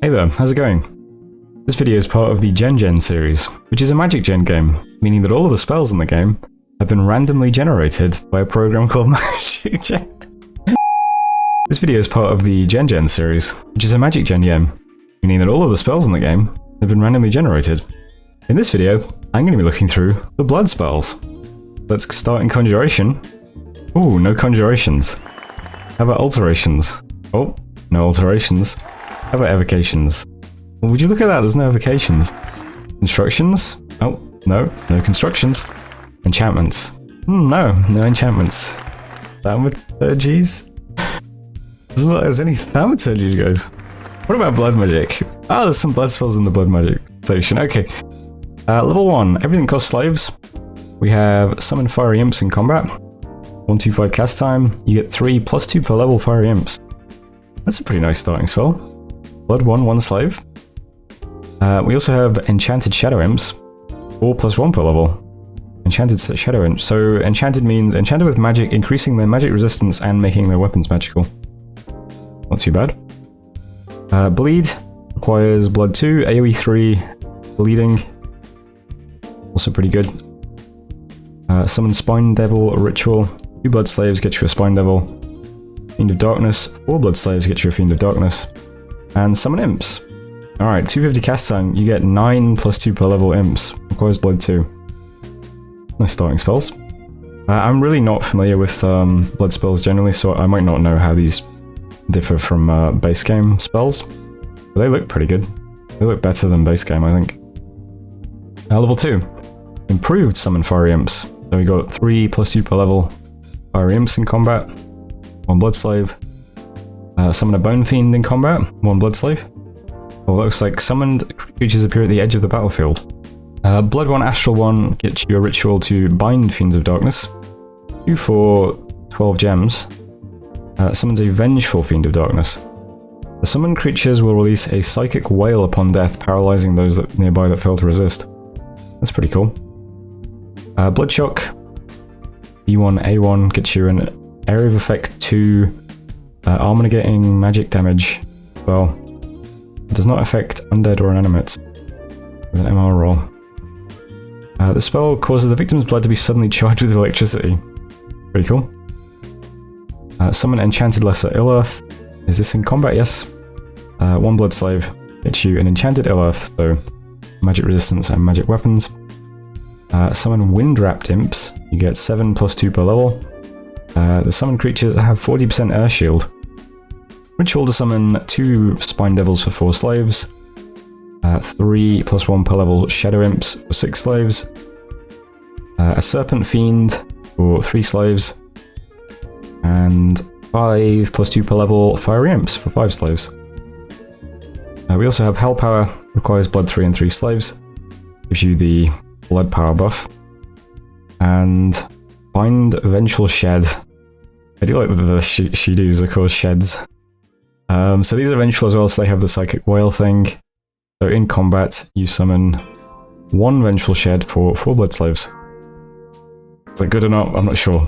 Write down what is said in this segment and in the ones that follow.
Hey there, how's it going? This video is part of the gengen series, which is a MagicGen game, meaning that all of the spells in the game have been randomly generated by a program called MagicGen. This video is part of the gengen series, which is a MagicGen game, meaning that all of the spells in the game have been randomly generated. In this video, I'm going to be looking through the blood spells. Let's start in conjuration. Ooh, no conjurations. How about alterations? Oh, no alterations. How about evocations? Well, would you look at that, there's no evocations. Constructions? Oh, no constructions. Enchantments? No enchantments. Thaumaturgies? Doesn't look like there's any thaumaturgies, guys. What about blood magic? Oh, there's some blood spells in the blood magic section. Okay. Level 1, everything costs slaves. We have summon fiery imps in combat. 125 cast time. You get 3 + 2 per level fiery imps. That's a pretty nice starting spell. Blood 1 slave. We also have enchanted shadow imps. 4 + 1 per level. Enchanted shadow imps. So enchanted means enchanted with magic, increasing their magic resistance and making their weapons magical. Not too bad. Bleed requires blood 2, AoE 3, bleeding. Also pretty good. Summon Spine Devil Ritual. 2 blood slaves get you a Spine Devil. Fiend of Darkness. 4 blood slaves get you a Fiend of Darkness. And summon imps. Alright, 250 cast time. You get 9 + 2 per level imps. Requires blood 2. Nice starting spells. I'm really not familiar with blood spells generally, so I might not know how these differ from base game spells. But they look pretty good. They look better than base game, I think. Level 2. Improved summon fiery imps. So we got 3 + 2 per level fiery imps in combat. 1 blood slave. Summon a bone fiend in combat. 1 blood slave. Well, looks like summoned creatures appear at the edge of the battlefield. Blood 1, Astral 1 gets you a ritual to bind Fiends of Darkness. 2 for 12 gems. Summons a Vengeful Fiend of Darkness. The summoned creatures will release a Psychic Wail upon death, paralyzing those nearby that fail to resist. That's pretty cool. Blood Shock. E1, A1 gets you an Area of Effect 2, armor negating magic damage. Well, it does not affect undead or inanimates with an MR roll. The spell causes the victim's blood to be suddenly charged with electricity. Pretty cool. Summon Enchanted Lesser Ill-Earth. Is this in combat? Yes. 1 blood slave gets you an Enchanted Ill-Earth, so magic resistance and magic weapons. Summon Wind-Wrapped Imps. You get 7 + 2 per level. The summoned creatures have 40% air shield. Ritual to summon 2 Spine Devils for 4 slaves. 3 + 1 per level Shadow Imps for 6 slaves. A Serpent Fiend for 3 slaves. And 5 + 2 per level Fiery Imps for 5 slaves. We also have Hell Power, requires blood 3 and 3 slaves. Gives you the blood power buff. And Bind Vengeful Shed. I do like that the she-dos are called sheds. So these are vengeful as well, so they have the Psychic Wail thing. So in combat, you summon 1 Vengeful Shed for 4 blood slaves. Is that good or not? I'm not sure.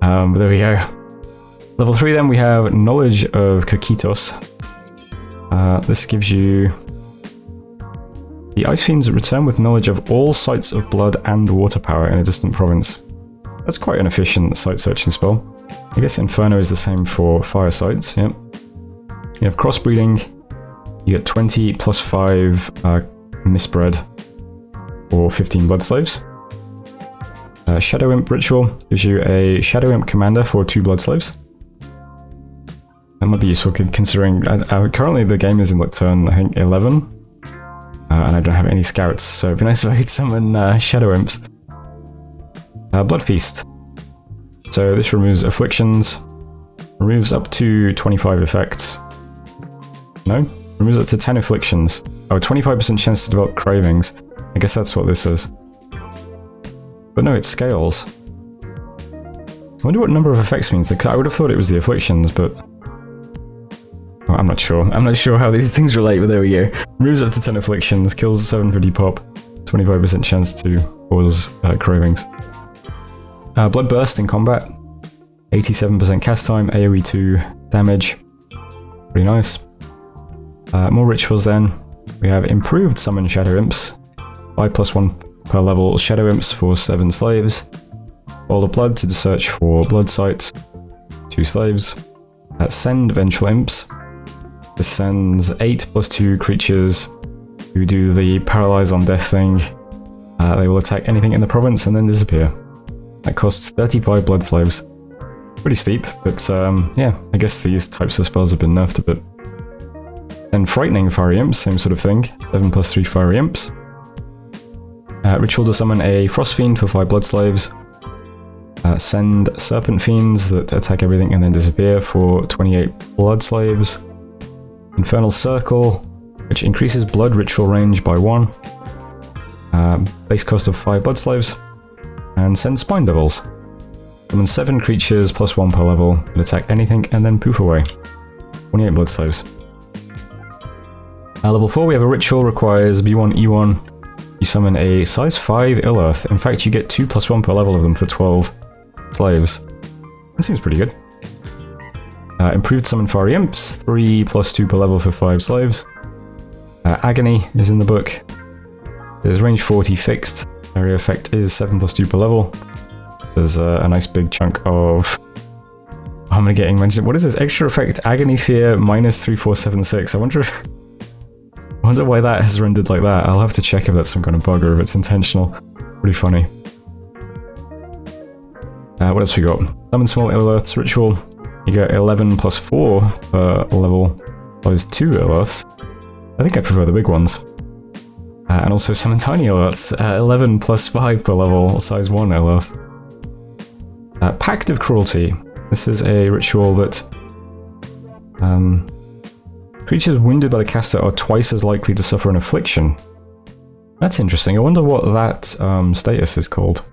But there we go. Level 3 then, we have Knowledge of Kokitos. This gives you... The Ice Fiends return with knowledge of all sites of blood and water power in a distant province. That's quite an efficient site searching spell. I guess Inferno is the same for fire sites, yep. You have Crossbreeding. You get 20 + 5 Misbred for 15 blood slaves. Shadow Imp Ritual gives you a Shadow Imp Commander for 2 blood slaves. That might be useful considering currently the game is in like turn, I think, 11. And I don't have any scouts, so it'd be nice if I could summon Shadow Imps. Blood Feast. So this removes afflictions. Removes up to 25 effects. No? Removes up to 10 afflictions. Oh, 25% chance to develop cravings. I guess that's what this is. But no, it scales. I wonder what number of effects means. I would have thought it was the afflictions, but... well, I'm not sure. I'm not sure how these things relate, but there we go. Removes up to 10 afflictions, kills 750 pop, 25% chance to cause cravings. Blood Burst in combat. 87% cast time, AoE 2 damage. Pretty nice. More rituals then. We have improved summon shadow imps. 5+1 per level shadow imps for 7 slaves. Bowl of blood to search for blood sites. 2 slaves. Send vengeful imps. This sends 8+2 creatures who do the paralyze on death thing. They will attack anything in the province and then disappear. That costs 35 blood slaves. Pretty steep, but yeah, I guess these types of spells have been nerfed a bit. Then frightening fiery imps, same sort of thing. 7+3 fiery imps. Ritual to summon a frost fiend for 5 blood slaves. Send serpent fiends that attack everything and then disappear for 28 blood slaves. Infernal circle, which increases blood ritual range by 1. Base cost of 5 blood slaves. And send spine devils. Summon 7 creatures +1 per level that attack anything and then poof away. 28 blood slaves. Level 4 we have a ritual, requires B1 E1. You summon a size 5 Ill-Earth. In fact you get 2+1 per level of them for 12 slaves. That seems pretty good. Improved summon fiery imps, 3+2 per level for 5 slaves. Agony is in the book. There's range 40 fixed. Area effect is 7+2 per level. There's a nice big chunk of... I'm gonna get mentioned. What is this? Extra effect, Agony Fear, -3476. I wonder why that has rendered like that. I'll have to check if that's some kind of bug or if it's intentional. Pretty funny. What else we got? Summon small Ill-Earths ritual. You get 11+4 per level. Those 2 Ill-Earths. I think I prefer the big ones. And also summon tiny Ill-Earths. 11+5 per level, size 1 Ill-Earth. Pact of Cruelty. This is a ritual that creatures wounded by the caster are twice as likely to suffer an affliction. That's interesting. I wonder what that status is called.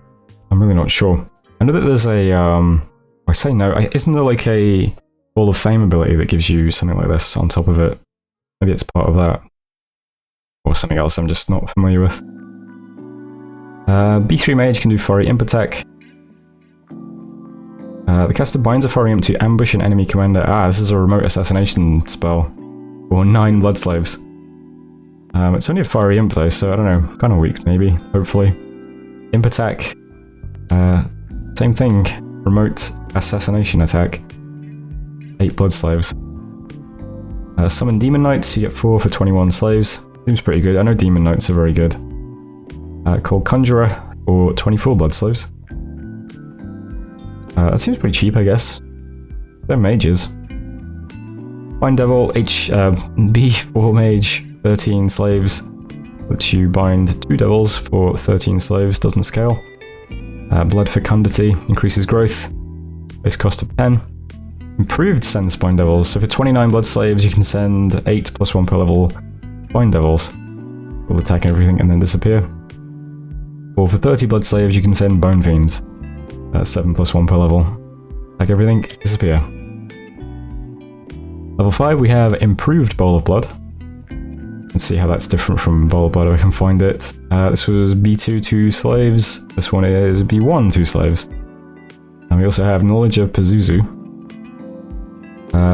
I'm really not sure. I know that there's a I say no. Isn't there like a Ball of Fame ability that gives you something like this on top of it? Maybe it's part of that. Or something else I'm just not familiar with. B3 Mage can do Fiery Imp attack. The caster binds a Fiery Imp to ambush an enemy commander. This is a remote assassination spell. Or 9 blood slaves. It's only a Fiery Imp though, so I don't know. Kind of weak maybe, hopefully. Imp attack. Same thing. Remote assassination attack. 8 blood slaves. Summon Demon Knights, you get 4 for 21 slaves. Seems pretty good. I know Demon Knights are very good. Called Conjurer for 24 blood slaves. That seems pretty cheap, I guess. They're mages. Bind Devil, B4 Mage, 13 slaves. Which you bind 2 devils for 13 slaves, doesn't scale. Blood Fecundity, increases growth. Base cost of 10. Improved send Spine Devils, so for 29 blood slaves you can send 8+1 per level Spine Devils. Will attack everything and then disappear. Or for 30 blood slaves you can send Bone Fiends. 7+1 per level. Attack everything, disappear. Level 5 we have Improved Bowl of Blood. Let's see how that's different from Bowl of Blood if I can find it. This was B2 2 slaves. This one is B1 2 slaves. And we also have Knowledge of Pazuzu.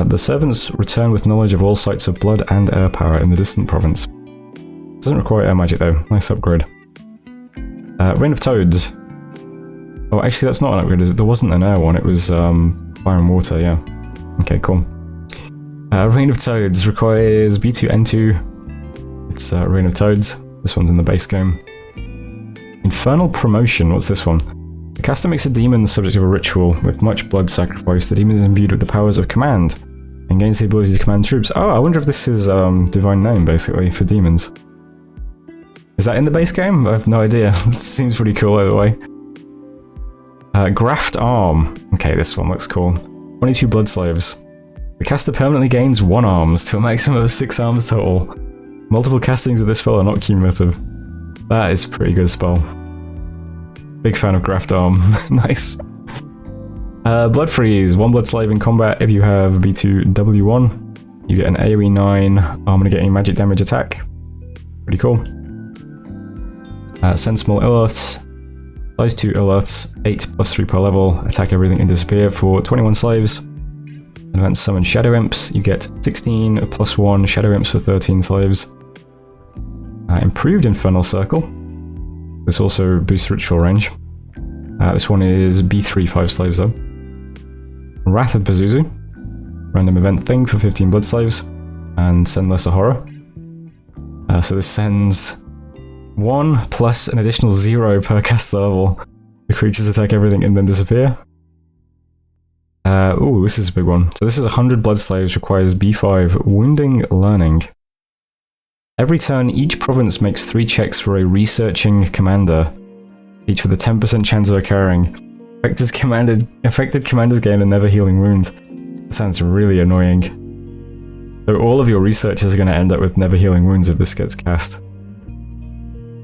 The servants return with knowledge of all sites of blood and air power in the distant province. Doesn't require air magic though. Nice upgrade. Rain of Toads. Oh, actually that's not an upgrade, is it? There wasn't an air one, it was fire and water, yeah. Okay, cool. Rain of Toads requires B2 N2. It's Rain of Toads. This one's in the base game. Infernal Promotion, what's this one? The caster makes a demon the subject of a ritual with much blood sacrifice. The demon is imbued with the powers of command and gains the ability to command troops. Oh, I wonder if this is divine name, basically, for demons. Is that in the base game? I have no idea. It seems pretty cool either way. Graft Arm. Okay, this one looks cool. 22 blood slaves. The caster permanently gains 1 arms to a maximum of 6 arms total. Multiple castings of this spell are not cumulative. That is a pretty good spell. Big fan of Graft Arm. Nice. Blood Freeze. 1 blood slave in combat. If you have B2 W1, you get an AoE 9 armor negating magic damage attack. Pretty cool. Send small Ill-Earths. Size 2 Ill-Earths. 8+3 per level. Attack everything and disappear for 21 slaves. And Advanced Summon Shadow Imps, you get 16 +1 Shadow Imps for 13 slaves. Improved Infernal Circle. This also boosts ritual range. This one is B3 5 slaves though. Wrath of Pazuzu. Random event thing for 15 blood slaves. And send Lesser Horror. So this sends 1 plus an additional 0 per cast level. The creatures attack everything and then disappear. Ooh, this is a big one. So this is 100 blood slaves, requires B5, Wounding Learning. Every turn, each province makes 3 checks for a researching commander, each with a 10% chance of occurring. Affected commanders gain a never healing wound. That sounds really annoying. So all of your researchers are going to end up with never healing wounds if this gets cast.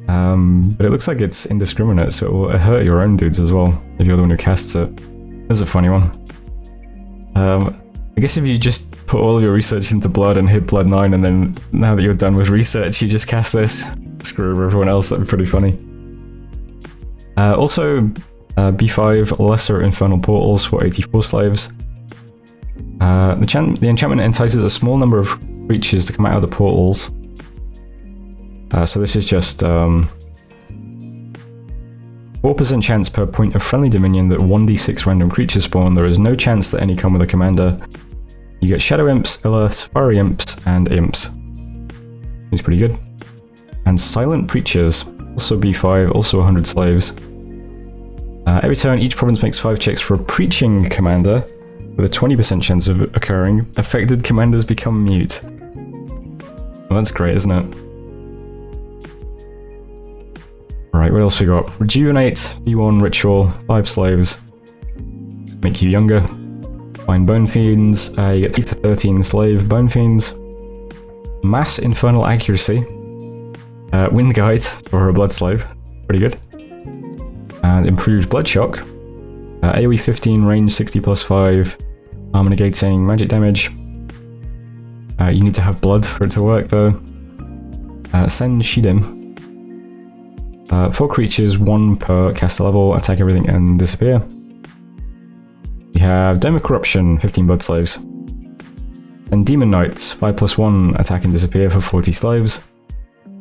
But it looks like it's indiscriminate, so it will hurt your own dudes as well, if you're the one who casts it. That's a funny one. I guess if you just put all of your research into blood and hit blood 9, and then now that you're done with research, you just cast this, screw over everyone else, that'd be pretty funny. Also, B5 Lesser Infernal Portals for 84 slaves. The enchantment entices a small number of creatures to come out of the portals. So this is just 4% chance per point of friendly dominion that 1d6 random creatures spawn. There is no chance that any come with a commander. You get Shadow Imps, Illiths, Fiery Imps, and Imps. Seems pretty good. And Silent Preachers, also B5, also 100 slaves. Every turn, each province makes 5 checks for a Preaching commander, with a 20% chance of occurring. Affected commanders become mute. Well, that's great, isn't it? Right, what else we got? Rejuvenate, B1 Ritual, 5 slaves. Make you younger. Find Bone Fiends, you get 3 for 13 slave Bone Fiends. Mass Infernal Accuracy. Wind Guide for her Blood Slave, pretty good. And Improved Blood Shock. AoE 15, range 60 +5, armor negating magic damage. You need to have blood for it to work though. Send Shidim. 4 creatures, 1 per caster level, attack everything and disappear. We have Dome of Corruption, 15 blood slaves. And Demon Knights, 5 +1, attack and disappear for 40 slaves.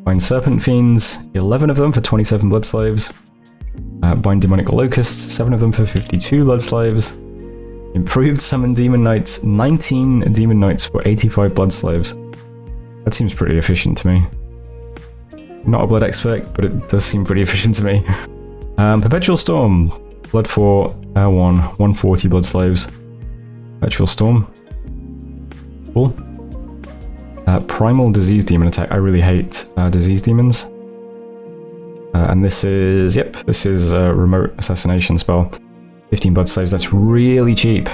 Bind Serpent Fiends, 11 of them for 27 blood slaves. Bind Demonic Locusts, 7 of them for 52 blood slaves. Improved Summon Demon Knights, 19 Demon Knights for 85 blood slaves. That seems pretty efficient to me. Not a blood expert, but it does seem pretty efficient to me. Perpetual Storm, blood for 140 blood slaves. Perpetual Storm. Cool. Primal Disease Demon attack. I really hate disease demons. And this is, yep, this is a remote assassination spell. 15 blood slaves, that's really cheap.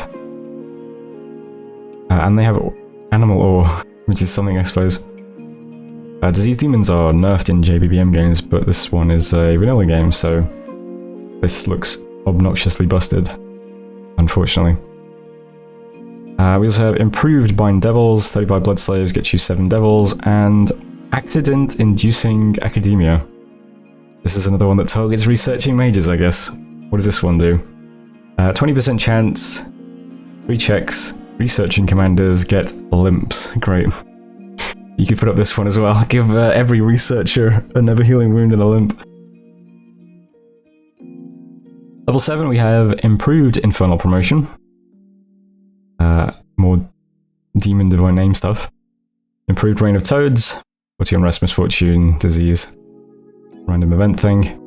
And they have animal ore, which is something I suppose. Disease demons are nerfed in JBBM games, but this one is a vanilla game, so this looks obnoxiously busted, unfortunately. We also have Improved Bind Devils, 35 blood slaves gets you 7 devils, and Accident Inducing Academia. This is another one that targets researching mages, I guess. What does this one do? 20% chance, 3 checks, researching commanders get limps. Great. You could put up this one as well. Give every researcher a never healing wound and a limp. Level 7 we have Improved Infernal Promotion. More Demon Divine Name stuff. Improved Reign of Toads. 40 Unrest, Misfortune, Disease. Random event thing.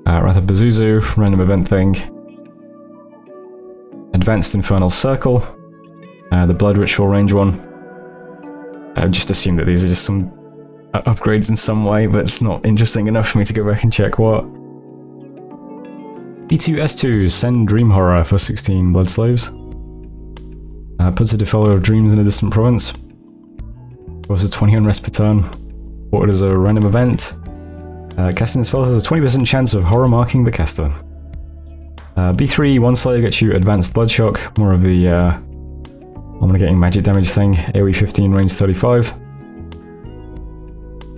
Wrath of Pazuzu. Random event thing. Advanced Infernal Circle. The Blood Ritual range one. I just assume that these are just some upgrades in some way, but it's not interesting enough for me to go back and check what. B2S2, send Dream Horror for 16 blood slaves. Puts a Defiler of Dreams in a distant province. Causes 20 unrest per turn. Ported as a random event. Casting the spell has a 20% chance of horror marking the caster. B3, 1 slave gets you Advanced Blood Shock, more of the armor getting magic damage thing. AoE 15, range 35.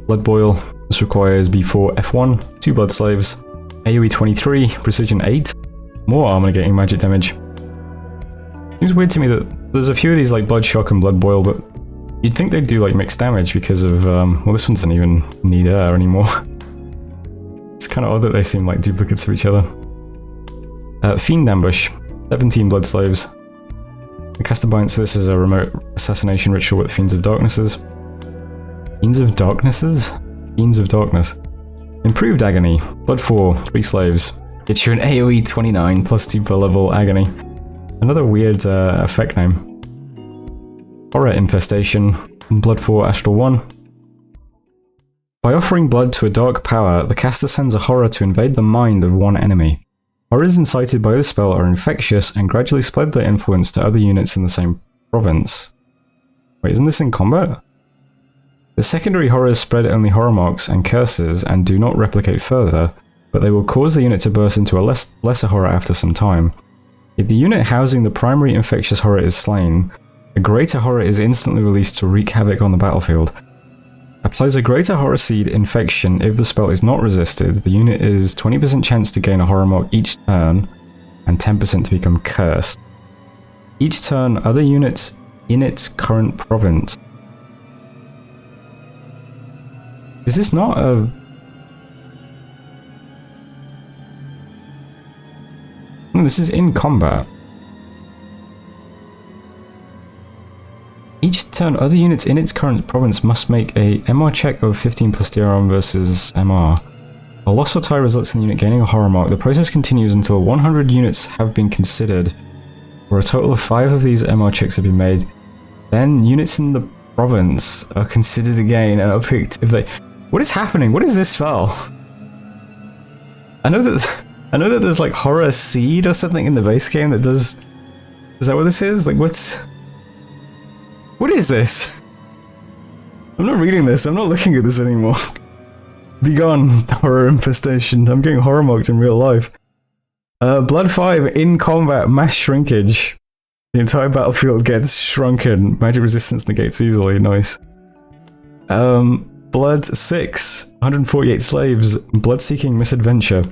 Blood Boil, this requires B4 F1, 2 blood slaves. AoE 23, precision 8, more armor getting magic damage. Seems weird to me that There's a few of these like Blood Shock and Blood Boil, but you'd think they'd do like mixed damage because of, well, this one doesn't even need air anymore. It's kind of odd that they seem like duplicates of each other. Fiend Ambush, 17 Blood Slaves. The caster binds, so this is a remote assassination ritual with Fiends of Darknesses. Fiends of Darknesses? Fiends of Darkness. Improved Agony, Blood 4, 3 Slaves. Gets you an AoE 29 plus 2 per level Agony. Another weird effect name. Horror Infestation, Blood 4, Astral 1. By offering blood to a dark power, the caster sends a horror to invade the mind of one enemy. Horrors incited by the spell are infectious and gradually spread their influence to other units in the same province. Wait, isn't this in combat? The secondary horrors spread only horror marks and curses and do not replicate further, but they will cause the unit to burst into a lesser horror after some time. If the unit housing the primary infectious horror is slain, a greater horror is instantly released to wreak havoc on the battlefield. Applies a greater horror seed infection if the spell is not resisted. The unit is 20% chance to gain a horror mark each turn, and 10% to become cursed. Each turn, other units in its current province. Is this not a... No, this is in combat. Each turn, other units in its current province must make a MR check of 15 plus DRM versus MR. A loss or tie results in the unit gaining a horror mark. The process continues until 100 units have been considered, where a total of 5 of these MR checks have been made. Then units in the province are considered again and are picked if they... What is happening? What is this spell? I know that there's like Horror Seed or something in the base game that does... Is that what this is? Like what's... What is this? I'm not reading this, I'm not looking at this anymore. Begone, Horror Infestation. I'm getting horror marked in real life. Blood 5, in combat, mass shrinkage. The entire battlefield gets shrunken. Magic resistance negates easily, nice. Blood 6, 148 slaves. Blood-seeking misadventure.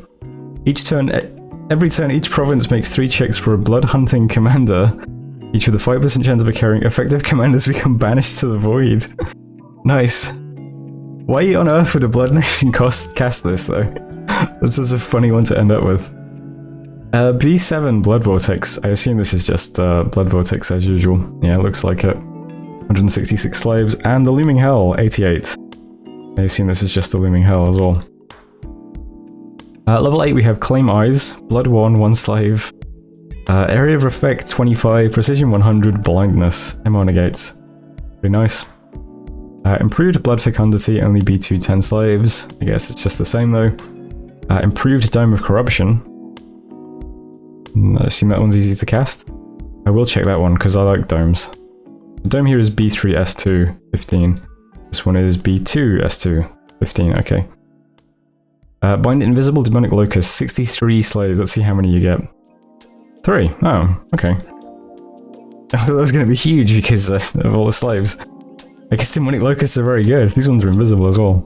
Every turn, each province makes 3 checks for a blood-hunting commander. Each with a 5% chance of occurring. Effective commanders become banished to the void. Nice. Why on earth would a Blood Nation cast this, though? That's such a funny one to end up with. B7, Blood Vortex. I assume this is just Blood Vortex as usual. Yeah, it looks like it. 166 slaves. And the Looming Hell, 88. I assume this is just the Looming Hell as well. Level 8, we have Claim Eyes. Blood 1, 1 slave. Area of Effect 25, Precision 100, Blindness, MR negates. Pretty nice. Improved Blood Fecundity, only B2 10 slaves. I guess it's just the same though. Improved Dome of Corruption. I assume that one's easy to cast. I will check that one because I like domes. The dome here is B3 S2 15. This one is B2 S2 15. Okay. Bind Invisible Demonic Locust, 63 slaves. Let's see how many you get. 3. Oh, okay. I thought that was going to be huge because of all the slaves. I guess Demonic Locusts are very good. These ones are invisible as well.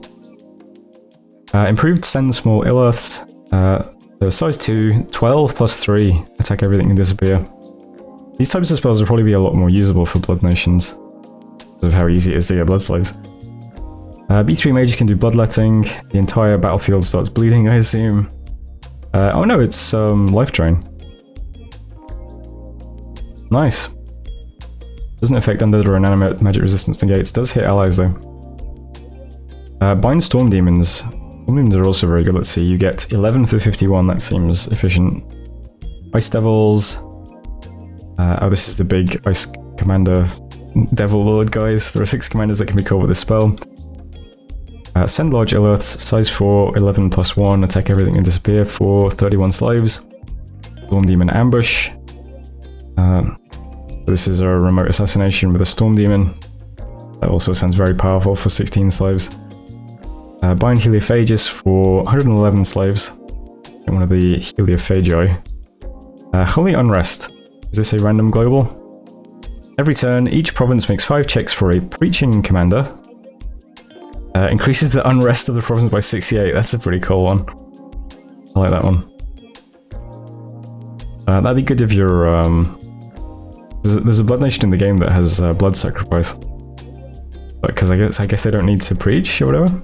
Improved Send Small Illiths. They're size 2, 12 plus 3. Attack everything and disappear. These types of spells will probably be a lot more usable for Blood Nations, because of how easy it is to get Blood Slaves. B3 mages can do Bloodletting. The entire battlefield starts bleeding, I assume. Oh no, it's Life Drain. Nice. Doesn't affect undead or inanimate. Magic resistance negates. Does hit allies though. Bind Storm Demons. Storm Demons are also very good. Let's see. You get 11 for 51. That seems efficient. Ice Devils. Oh, this is the big Ice Commander Devil Lord guys. There are 6 commanders that can be called with this spell. Send Large Illiths. Size 4. 11 plus 1. Attack everything and disappear for 31 slaves. Storm Demon Ambush. This is a remote assassination with a Storm Demon. That also sounds very powerful for 16 slaves. Bind Heliophagus for 111 slaves. Get one of the Heliophagi. Holy Unrest. Is this a random global? Every turn, each province makes 5 checks for a Preaching Commander. Increases the unrest of the province by 68. That's a pretty cool one. I like that one. That'd be good if you're There's a Blood Nation in the game that has blood sacrifice. Because I guess they don't need to preach or whatever.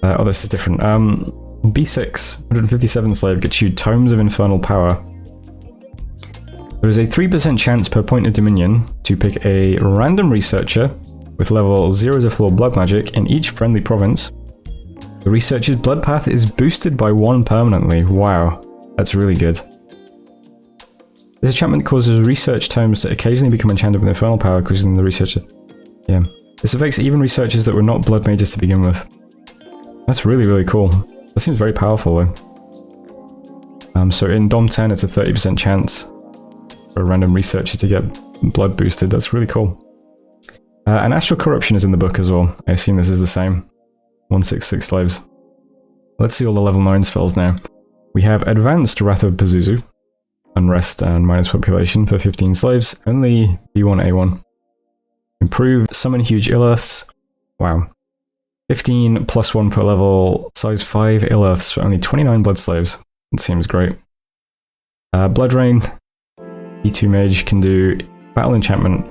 Oh, this is different. B6, 157 slave gets you Tomes of Infernal Power. There is a 3% chance per point of Dominion to pick a random researcher with level 0 to 4 blood magic in each friendly province. The researcher's blood path is boosted by 1 permanently. Wow, that's really good. This enchantment causes research tomes to occasionally become enchanted with infernal power, causing the researcher. Yeah. This affects even researchers that were not blood mages to begin with. That's really, really cool. That seems very powerful though. So in Dom 10 it's a 30% chance for a random researcher to get blood boosted. That's really cool. And Astral Corruption is in the book as well. I assume this is the same. 166 slaves. Let's see all the level 9 spells now. We have Advanced Wrath of Pazuzu. Unrest and minus population for 15 slaves. Only B1A1. Improved Summon Huge Ill-Earths. Wow. 15 plus 1 per level. Size 5 Ill-Earths for only 29 blood slaves. That seems great. Blood Rain. E2 Mage can do Battle Enchantment.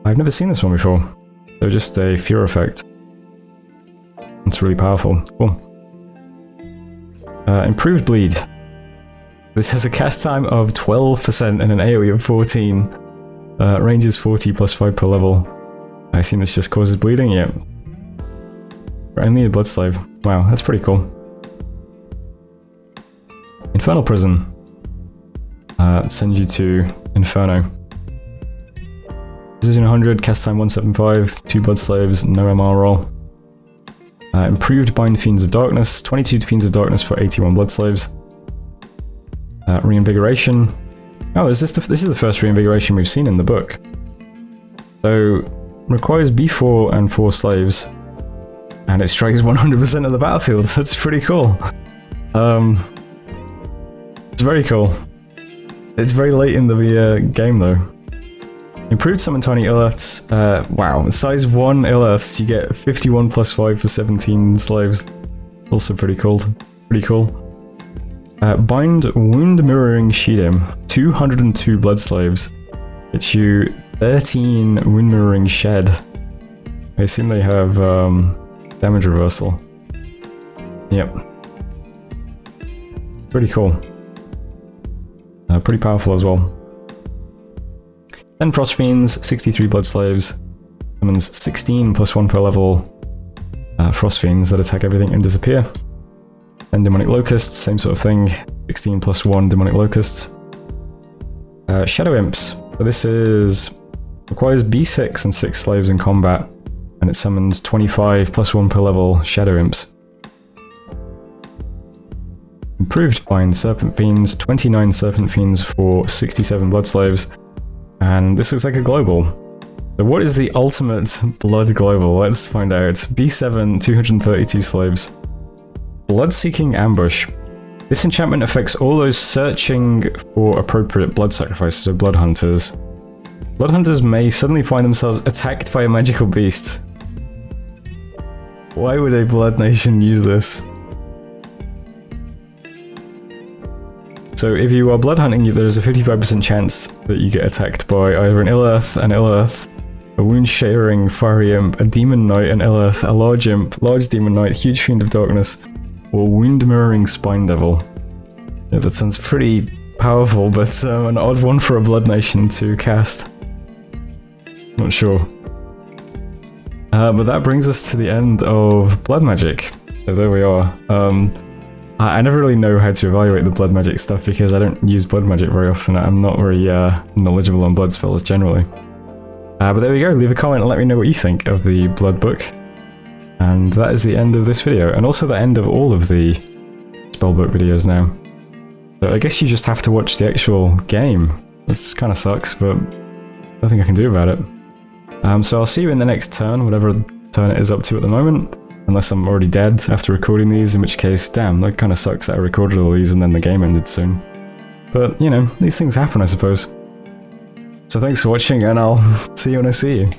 I've never seen this one before. So just a Fear effect. It's really powerful. Cool. Improved Bleed. This has a cast time of 12% and an AoE of 14. Range is 40 plus 5 per level. I assume this just causes bleeding? Yep. For only a blood slave. Wow, that's pretty cool. Infernal Prison. Sends you to Inferno. Precision 100, cast time 175, 2 blood slaves, no MR roll. Improved Bind Fiends of Darkness, 22 Fiends of Darkness for 81 blood slaves. Reinvigoration. Oh, this is the first reinvigoration we've seen in the book. So, requires B4 and 4 slaves, and it strikes 100% of the battlefield. That's pretty cool. It's very cool. It's very late in the game though. Improved Summon Tiny Ill-Earths. Wow, size 1 Ill-Earths, you get 51 plus 5 for 17 slaves. Also pretty cool. Pretty cool. Bind Wound Mirroring Sheedim. 202 blood slaves. Gets you 13 Wound Mirroring Shed. I assume they have damage reversal. Yep. Pretty cool. Pretty powerful as well. 10 Frost Fiends, 63 blood slaves. Summons 16 plus 1 per level Frost Fiends that attack everything and disappear. 10 Demonic Locusts, same sort of thing. 16 plus 1 Demonic Locusts. Shadow Imps. So this requires B6 and 6 slaves in combat, and it summons 25 plus 1 per level Shadow Imps. Improved Bind Serpent Fiends, 29 Serpent Fiends for 67 blood slaves. And this looks like a global. So what is the ultimate blood global? Let's find out. B7, 232 slaves. Blood-Seeking Ambush. This enchantment affects all those searching for appropriate blood sacrifices, so blood hunters. Blood hunters may suddenly find themselves attacked by a magical beast. Why would a Blood Nation use this? So if you are blood hunting, there's a 55% chance that you get attacked by either an Ill-Earth, a Wound-Shattering Fiery Imp, a Demon Knight, an Ill-Earth, a Large Imp, Large Demon Knight, Huge Fiend of Darkness, or Wound Mirroring Spine Devil. Yeah, that sounds pretty powerful, but an odd one for a Blood Nation to cast. Not sure. But that brings us to the end of Blood Magic. So there we are. I never really know how to evaluate the blood magic stuff because I don't use blood magic very often. I'm not very knowledgeable on blood spells generally. But there we go, leave a comment and let me know what you think of the blood book. And that is the end of this video, and also the end of all of the spellbook videos now. So I guess you just have to watch the actual game. This kind of sucks, but nothing I can do about it. So I'll see you in the next turn, whatever turn it is up to at the moment. Unless I'm already dead after recording these, in which case, damn, that kind of sucks that I recorded all these and then the game ended soon. But, you know, these things happen, I suppose. So thanks for watching, and I'll see you when I see you.